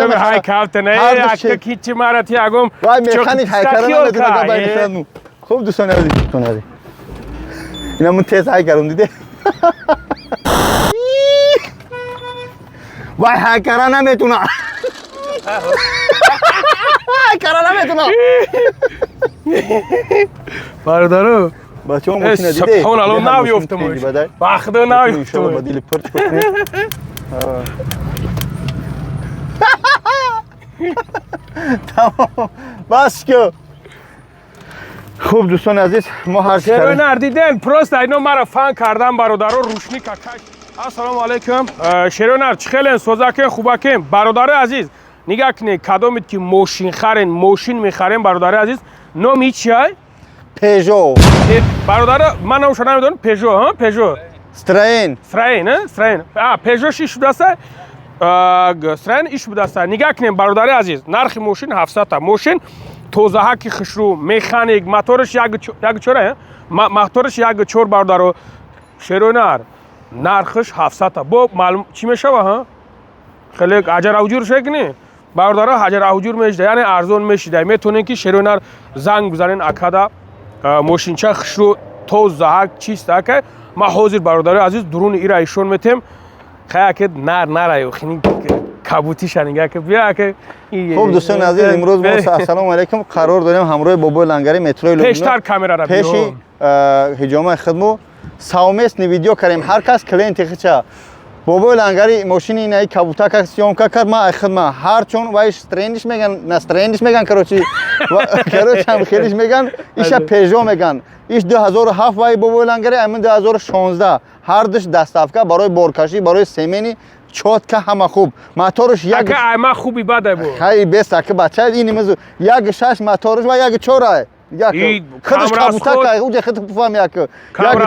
خدم های کافت نه یک کیچی مارتی اگم وای مکانیک های کردن ندونه باید خوب دوستان عزیز اینا من تیز های کردم دیده وای های کردن نمیتونه های کردن نمیتونه برادرو بچه ها ماشین دیده سبحان الله نمیفتم باخده نمیفتم بدیل پرچ کنه تمام بس که خوب دوستان عزیز ما هر چی کردیم دیدن پروست اینو مرا فان کردم برادرو روشنی کاکاش السلام علیکم شیرونر چخلن سوزاکن خوباکن برادر عزیز نگاه کنید کدومید که ماشین میخرین برادر عزیز نام چیه پیژو برادر من نامش نمیدونم پیژو ها پیژو استرین پیژو شی شده است استرین ایش بوده است نگاه کنید برادر عزیز نرخ ماشین 700 تا ماشین توزها کی خشرو مکانیک موتورش یک چوره موتورش یک چور برادر شیرونر نرخش 700 تا با معلوم چی میشه ها خیلی اجر اوجور شکنی برادر اجر اوجور میشه یعنی ارزون میشه میتونین که شیرونر زنگ بزنین اکادا ماشین چه خشرو توزها چیست که ما حاضر برادر عزیز درون ایرا ایشون میتیم خیلی که نر خیلی کابوتی شنیگه که بیا که خوب دوستان عزیز امروز ما السلام علیکم قرار داریم همراه بابا لنگری مترو لبنان پیشتر کامera را پیش هجوم خدمو ساومس نی ویدیو کردیم هر کس کلینت خچا بابا لنگری ماشین اینای کابوتا که سیوم کرد ما خدمت هر چون وایش استرینش میگن نه استرینش میگن کروچی کروچ هم خیلیش میگن ایش پیژو میگن ایش 2007 وای بابا لنگری امن 2016 هر دش دستافکا برای بورکاشی برای سیمنی چوت که همه خوب موتورش یک اگه ما خوبی بده بود خیلی بس که بچه این میز یک شش موتورش و یک چوره یک خودش کابوتا که اونجا خود بفهم یک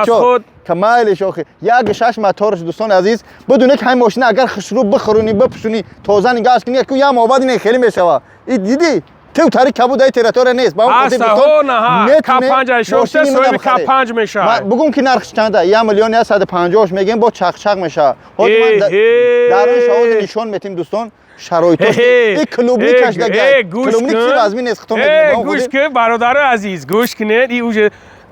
چور کمالش آخه یک شش موتورش دوستان عزیز بدون که همین ماشین اگر خشرو بخورونی بپوشونی تازه نگاش کنی که یا مواد نه خیلی میشوه این دیدی تو تاریخ کابودای تراتور نیست با اون خودی نه کا 5 شوسته سوی کا 5 میشه بگم که نرخش چنده 1 میلیون 150 میگیم با چق میشه خود من درون شاهد نشون میتیم دوستان شرایطش این کلوبلی کشدگی کلوبلی چی لازمی نیست خودم میگم گوش که برادر عزیز گوش کنید این اوج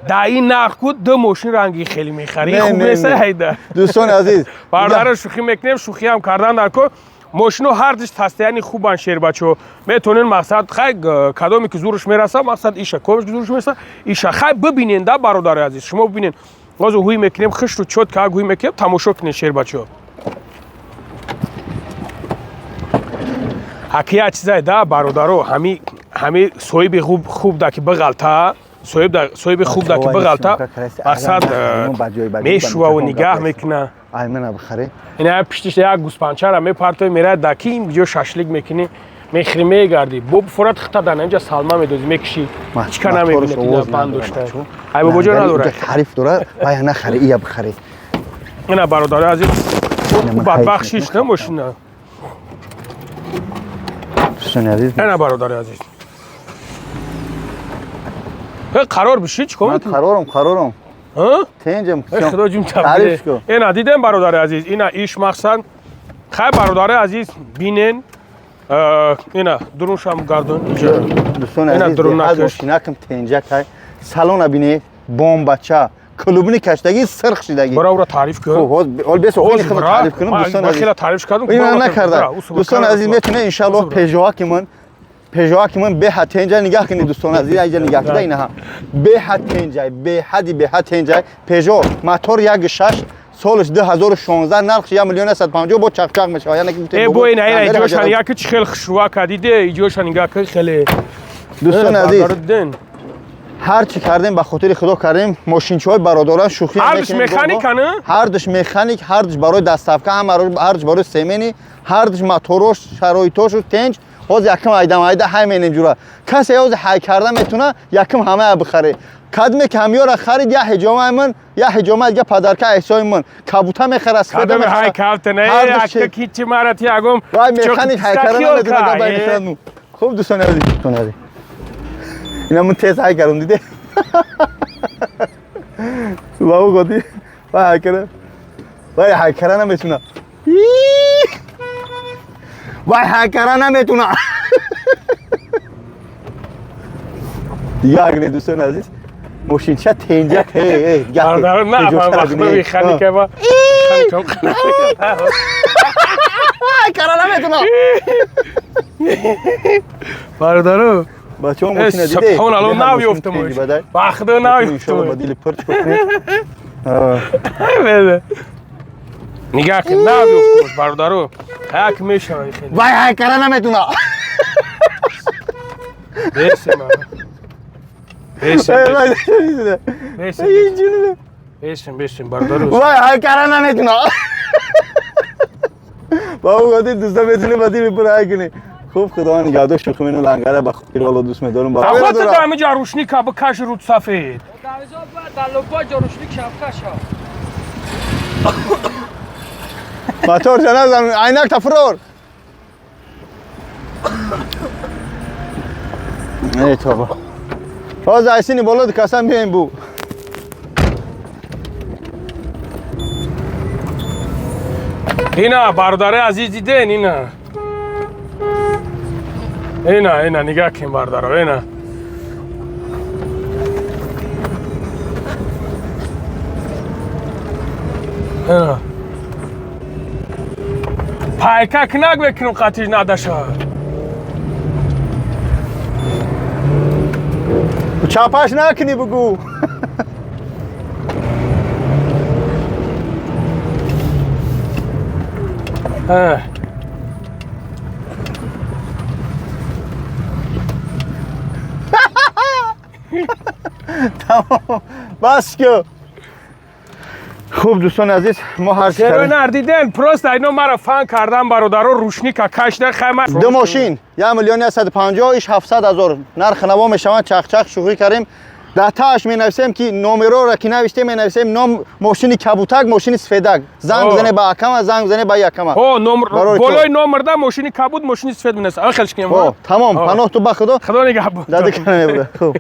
دایی نرخ کود دو ماشین رنگی خیلی میخری خوب نیست هیدا دوستان عزیز برادر شوخی میکنیم شوخی هم کردن در کو ماشینو هر دش تستیانی خوبن شیر بچو میتونین مقصد خیلی کدومی که زورش میرسه مقصد ایشه کمش که زورش میرسه ایشه خیلی ببینین ده برادر عزیز شما ببینین غازو هوی میکنیم خشت و چوت که هوی میکنیم تماشا کنین شیر بچو حکی چیزای ده برادرو همی صویب خوب ده که بغلطه صویب خوب ده که بغلطه مقصد میشوه و نگاه میکنه ایمن بخره اینا پشتش یک گوسپنچه را میپرتوی میره دکی اینجا ششلیک میکنی میخری میگردی بوب فرات خطا دن اینجا سالما میدوزی میکشی چیکار نمیبینی اینا پند داشته ای بابا جون نداره تعریف داره وای نخری یا بخره اینا برادر عزیز بدبخشیش نموشین دوستان عزیز اینا برادر عزیز قرار بشی چیکار میکنی قرارم ها تنجم خدا جون تعریف کن اینا دیدم برادر عزیز اینا ایش مقصد خیلی برادر عزیز بینن اینا درونش هم گردون اینجا دوستان عزیز از ماشینا کم تنجک های سالن بینه بمب بچه کلوبنی کشتگی سرخ شدگی برای تعریف کن اول بس خیلی تعریف کنم دوستان عزیز خیلی تعریف کردم اینا نکرده دوستان عزیز میتونه ان شاء الله پیجوها که من به حد تنجای نگاه کنید دوستان عزیز اینجا نگاه کنید اینا به حد تنجای به حد تنجای پیجو موتور یک شش سالش 2016 نرخش 1 میلیون 150 با چق میشه یعنی که ای بو اینا اینجا شنیگه که خیلی خشوا کردید اینجا شنیگه که خیلی دوستان عزیز هر چی کردیم به خاطر خدا کردیم ماشینچهای برادران شوخی میکنیم هر دش مکانیک نه هر دش مکانیک هر دش برای دستافکا هم هر دش برای سیمنی هر دش موتورش شرایطش و تنج باز یکم ایده همین اینجوره کسی از های کردن میتونه یکم همه بخره کدوم کمیو را خرید یا حجامه من یا حجامه دیگه پدرکه احسای من کابوتا میخره کدوم های کافت نه یک کیچی مارتی اگم وای مکانیک های کردن ندونه باید خوب دوستان عزیز اینا من تیز های کردم دیده بابا گفتی وای های کردن نمیتونه وای هکرها نمیتونه دیگه اگه دوستان عزیز ماشین چه تنجک برادر نه وقت میخوانی که با هکرها نمیتونه برادر بچه ها ماشین دیده سبحان الله نمیفته وقت نمیفته با دیل پرچ کنید نگاه کن نمیفته برادر هک میشه خیلی وای هکرها نمیتونه بیسیم بیسیم برادر وای هکرها نمیتونه بابا گفتی دوستا بتونه با دیل پر هک کنی خوب خدا نگهدار شوخی منو لنگره با خیر والا دوست می‌دارم آقا تو دائم جاروشنی کا بکش رود سفید دعویزا با دلوبا جاروشنی شفکشا موتور جنازم عینک تفرور ای توبه باز ایسینی بالا کسان بیاین بو اینا برادر عزیز دیدین اینا نگاه کن برادر اینا پایکک نگ بکنم قطیج نداشت چاپاش نکنی بگو تمام بس که خوب دوستان عزیز ما هر چرا نردیدن پروست اینو مرا فان کردم برادر روشنی که کش در خیمه دو ماشین 1,150,000 700,000 نرخ نوا میشوند چخ شوخی کردیم در تاش می نویسیم که نمرو را که نوشته می نویسیم نام ماشین کبوتک ماشین سفیدک زنگ زنه با یکم زنگ زنه با یکم بالای نمر ده ماشین کبوت ماشین سفید می نویسه خیلیش کنیم تمام پناه تو با خدا خدا نگهبان داده کنه خوب